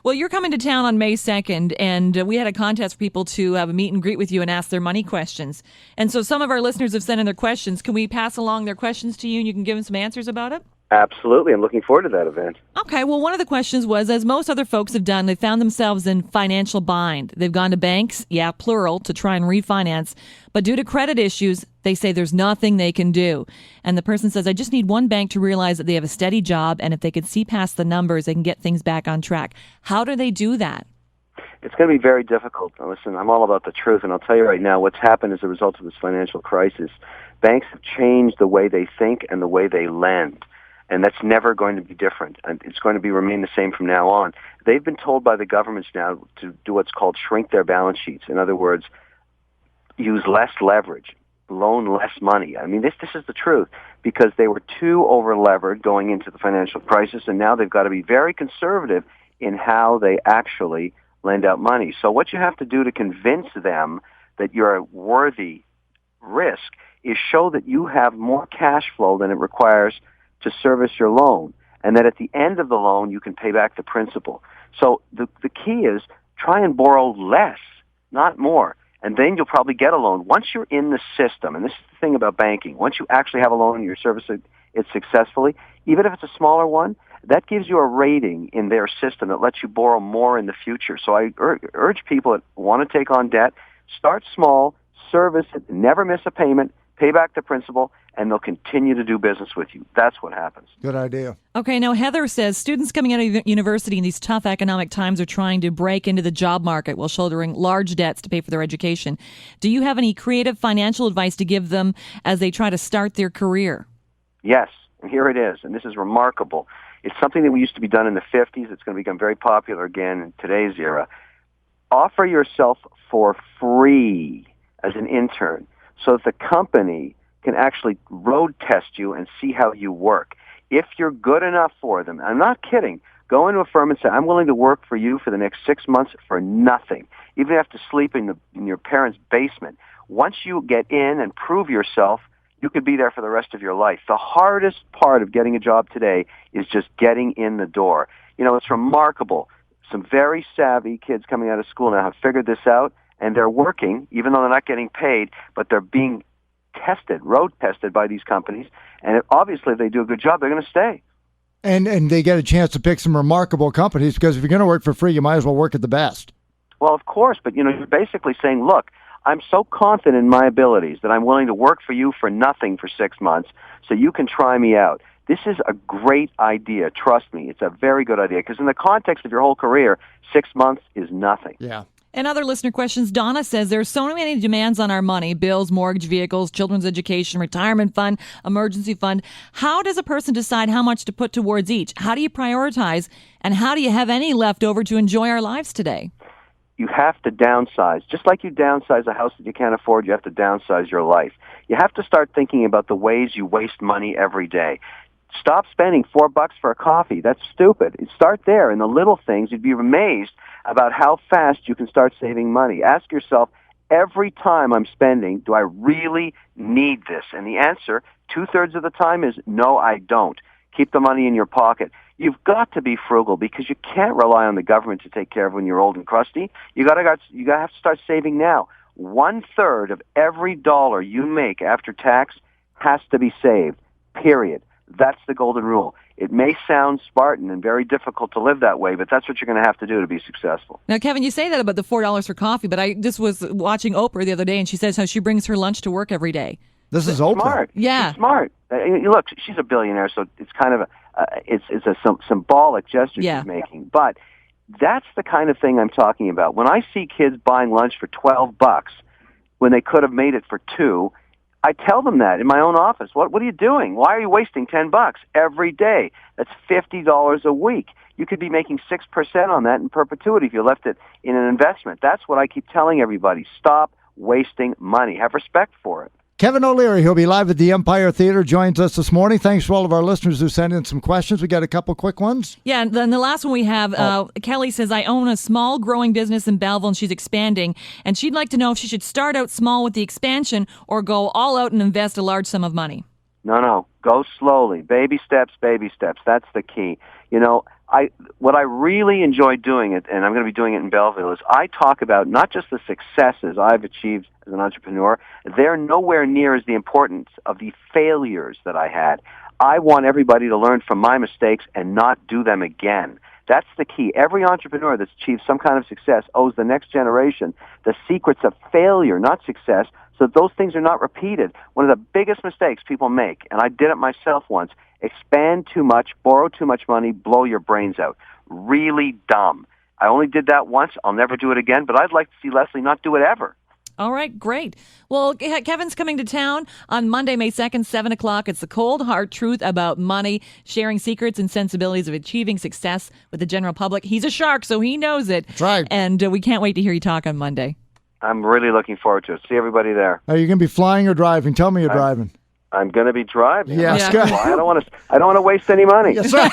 Well, you're coming to town on May 2nd, and we had a contest for people to have a meet and greet with you and ask their money questions. And so some of our listeners have sent in their questions. Can we pass along their questions to you and you can give them some answers about it? Absolutely. I'm looking forward to that event. Okay. Well, one of the questions was, as most other folks have done, they found themselves in financial bind. They've gone to banks, plural, to try and refinance. But due to credit issues, they say there's nothing they can do. And the person says, I just need one bank to realize that they have a steady job, and if they could see past the numbers, they can get things back on track. How do they do that? It's going to be very difficult. Now, listen, I'm all about the truth, and I'll tell you right now what's happened as a result of this financial crisis. Banks have changed the way they think and the way they lend. And that's never going to be different. And it's going to remain the same from now on. They've been told by the governments now to do what's called shrink their balance sheets. In other words, use less leverage, loan less money. I mean, this is the truth, because they were too over-levered going into the financial crisis, and now they've got to be very conservative in how they actually lend out money. So what you have to do to convince them that you're a worthy risk is show that you have more cash flow than it requires to service your loan, and that at the end of the loan you can pay back the principal. So the key is try and borrow less, not more, and then you'll probably get a loan. Once you're in the system, and this is the thing about banking, once you actually have a loan and you're servicing it successfully, even if it's a smaller one, that gives you a rating in their system that lets you borrow more in the future. So I urge people that want to take on debt, start small, service it, never miss a payment, pay back the principal, and they'll continue to do business with you. That's what happens. Good idea. Okay, now Heather says students coming out of university in these tough economic times are trying to break into the job market while shouldering large debts to pay for their education. Do you have any creative financial advice to give them as they try to start their career? Yes, and here it is, and this is remarkable. It's something that we used to be done in the 50s. It's going to become very popular again in today's era. Offer yourself for free as an intern so that the company can actually road test you and see how you work. If you're good enough for them, I'm not kidding, go into a firm and say, I'm willing to work for you for the next 6 months for nothing, even if you have to sleep in your parents' basement. Once you get in and prove yourself, you could be there for the rest of your life. The hardest part of getting a job today is just getting in the door. You know, it's remarkable. Some very savvy kids coming out of school now have figured this out, and they're working, even though they're not getting paid, but they're being tested, road tested by these companies, and obviously if they do a good job, they're going to stay. And they get a chance to pick some remarkable companies, because if you're going to work for free, you might as well work at the best. Well, of course, but you're basically saying, look, I'm so confident in my abilities that I'm willing to work for you for nothing for 6 months so you can try me out. This is a great idea. Trust me, it's a very good idea, because in the context of your whole career, 6 months is nothing. Yeah. And other listener questions, Donna says there are so many demands on our money: bills, mortgage, vehicles, children's education, retirement fund, emergency fund. How does a person decide how much to put towards each? How do you prioritize? And how do you have any left over to enjoy our lives today? You have to downsize. Just like you downsize a house that you can't afford, you have to downsize your life. You have to start thinking about the ways you waste money every day. Stop spending $4 for a coffee. That's stupid. Start there in the little things. You'd be amazed about how fast you can start saving money. Ask yourself, every time I'm spending, do I really need this? And the answer, 2/3 of the time, is no, I don't. Keep the money in your pocket. You've got to be frugal, because you can't rely on the government to take care of when you're old and crusty. You got to have to start saving now. 1/3 of every dollar you make after tax has to be saved, period. That's the golden rule. It may sound Spartan and very difficult to live that way, but that's what you're going to have to do to be successful. Now, Kevin, you say that about the $4 for coffee, but I just was watching Oprah the other day, and she says how she brings her lunch to work every day. This is Oprah. Smart. Yeah. She's smart. Look, she's a billionaire, so it's kind of it's a symbolic gesture she's making. But that's the kind of thing I'm talking about. When I see kids buying lunch for $12 when they could have made it for $2, I tell them that in my own office. What are you doing? Why are you wasting $10 every day? That's $50 a week. You could be making 6% on that in perpetuity if you left it in an investment. That's what I keep telling everybody. Stop wasting money. Have respect for it. Kevin O'Leary, he'll be live at the Empire Theater, joins us this morning. Thanks for all of our listeners who sent in some questions. We got a couple quick ones. Yeah, and then the last one we have, Kelly says, I own a small growing business in Belleville, and she's expanding, and she'd like to know if she should start out small with the expansion or go all out and invest a large sum of money. No. Go slowly. Baby steps, baby steps. That's the key. what I really enjoy doing it, and I'm going to be doing it in Belleville, is I talk about not just the successes I've achieved as an entrepreneur. They're nowhere near as the importance of the failures that I had. I want everybody to learn from my mistakes and not do them again. That's the key. Every entrepreneur that's achieved some kind of success owes the next generation the secrets of failure, not success, so those things are not repeated. One of the biggest mistakes people make, and I did it myself once, expand too much, borrow too much money, blow your brains out. Really dumb. I only did that once. I'll never do it again, but I'd like to see Leslie not do it ever. All right, great. Well, Kevin's coming to town on Monday, May 2nd, 7 o'clock. It's the cold, hard truth about money, sharing secrets and sensibilities of achieving success with the general public. He's a shark, so he knows it. That's right. And we can't wait to hear you talk on Monday. I'm really looking forward to it. See everybody there. Are you going to be flying or driving? Tell me you're driving. I'm going to be driving. Yes, Yeah. good. I don't want to waste any money. Yes, sir.